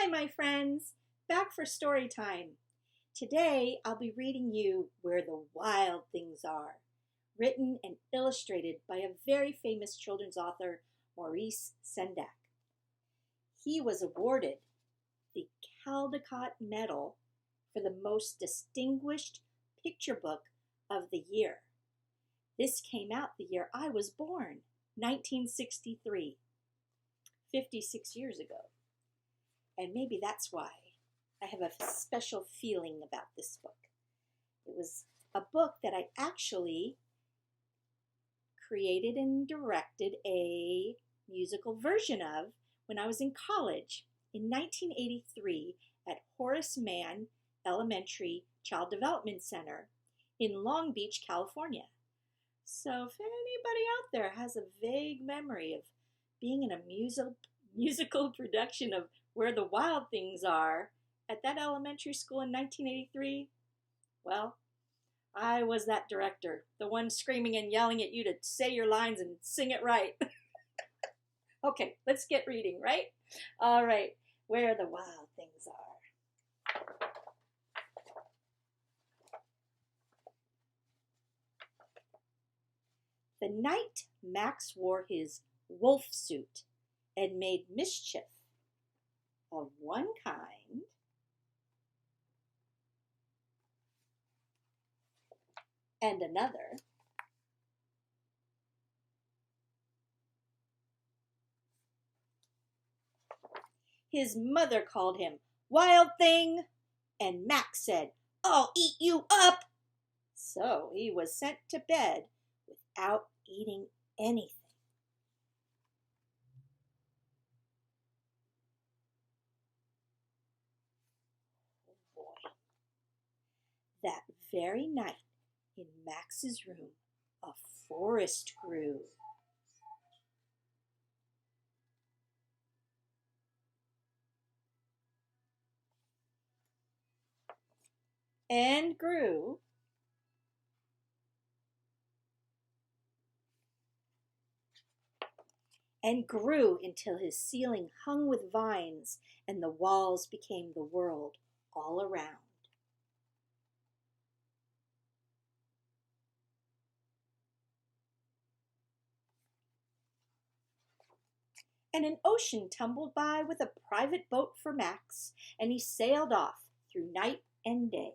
Hi, my friends. Back for story time. Today, I'll be reading you Where the Wild Things Are, written and illustrated by a very famous children's author, Maurice Sendak. He was awarded the Caldecott Medal for the most distinguished picture book of the year. This came out the year I was born, 1963, 56 years ago. And maybe that's why I have a special feeling about this book. It was a book that I actually created and directed a musical version of when I was in college in 1983 at Horace Mann Elementary Child Development Center in Long Beach, California. So if anybody out there has a vague memory of being in a musical production of Where the Wild Things Are at that elementary school in 1983, well, I was that director, the one screaming and yelling at you to say your lines and sing it right. Okay, let's get reading, right? All right, Where the Wild Things Are. The night Max wore his wolf suit and made mischief of one kind and another, his mother called him Wild Thing, and Max said, "I'll eat you up." So he was sent to bed without eating anything. Oh boy. That very night, in Max's room, a forest grew. And grew. And grew until his ceiling hung with vines and the walls became the world all around. And an ocean tumbled by with a private boat for Max, and he sailed off through night and day.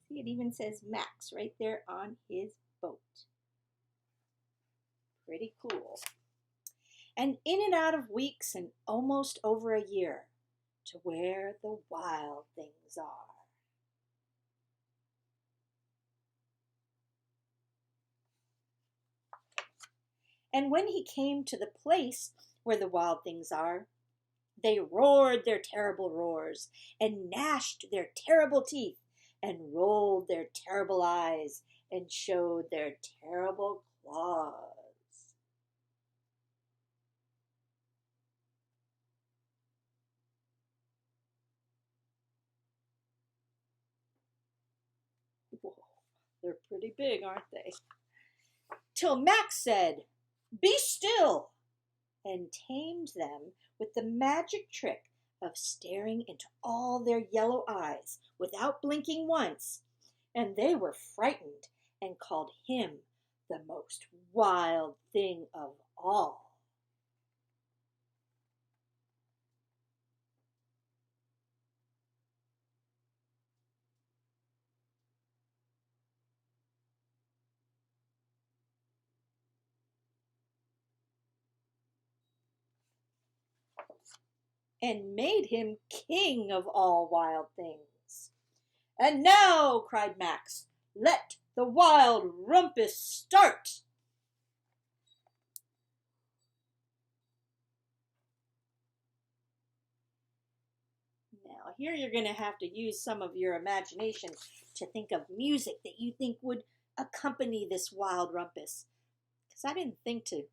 See, it even says Max right there on his boat. Pretty cool. And in and out of weeks and almost over a year to where the wild things are. And when he came to the place where the wild things are, they roared their terrible roars and gnashed their terrible teeth and rolled their terrible eyes and showed their terrible claws. Whoa, they're pretty big, aren't they? Till Max said, "Be still," and tamed them with the magic trick of staring into all their yellow eyes without blinking once, and they were frightened and called him the most wild thing of all. And made him king of all wild things. "And now," cried Max, "let the wild rumpus start." Now, here you're going to have to use some of your imagination to think of music that you think would accompany this wild rumpus. Because I didn't think to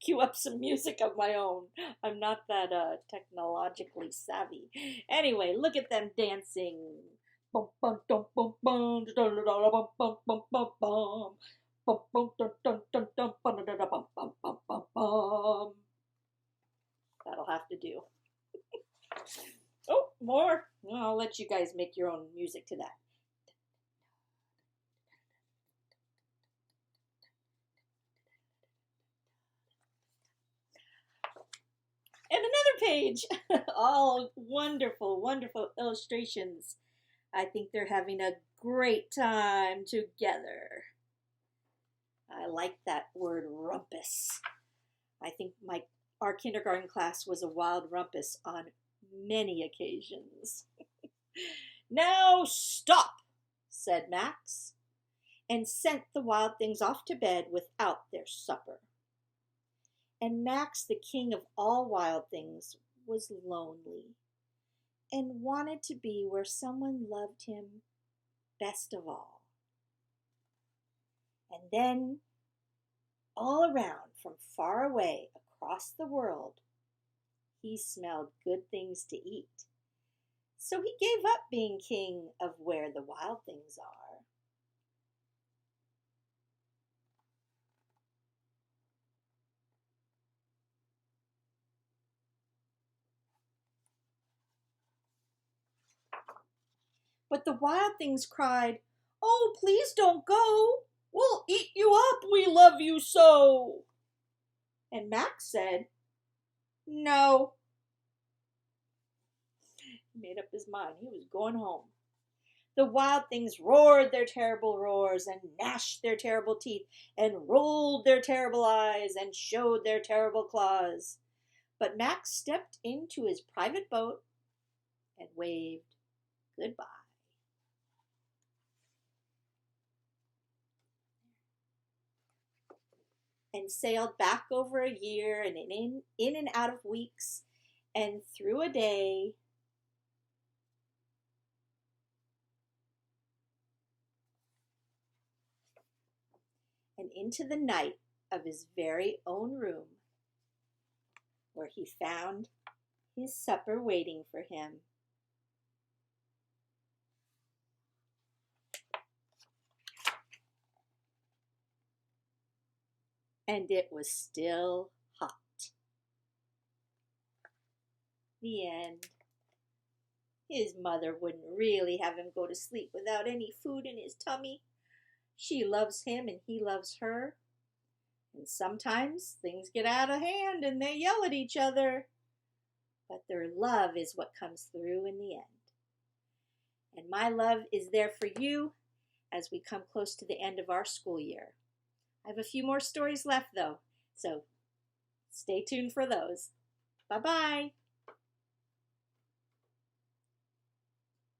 cue up some music of my own. I'm not that technologically savvy. Anyway, look at them dancing. Bum, bum, dum, bum, bum, da, da, da, bum, bum, bum, bum, bum. Bum, bum, dum, dum, dum, dum, bum, da, da, bum, bum, bum, bum, bum. I'll let you guys make your own music to that. And another page. All wonderful, wonderful illustrations. I think they're having a great time together. I like that word rumpus. I think our kindergarten class was a wild rumpus on many occasions. Now stop, said Max, and sent the wild things off to bed without their supper. And Max, the king of all wild things, was lonely and wanted to be where someone loved him best of all. And then, all around, from far away across the world, he smelled good things to eat. So he gave up being king of where the wild things are. But the wild things cried, "Oh, please don't go. We'll eat you up. We love you so." And Max said, "No." He made up his mind. He was going home. The wild things roared their terrible roars and gnashed their terrible teeth and rolled their terrible eyes and showed their terrible claws. But Max stepped into his private boat and waved goodbye. And sailed back over a year and in and out of weeks and through a day. And into the night of his very own room, where he found his supper waiting for him. And it was still hot. The end. His mother wouldn't really have him go to sleep without any food in his tummy. She loves him and he loves her. And sometimes things get out of hand and they yell at each other. But their love is what comes through in the end. And my love is there for you as we come close to the end of our school year. I have a few more stories left though, so stay tuned for those. Bye-bye.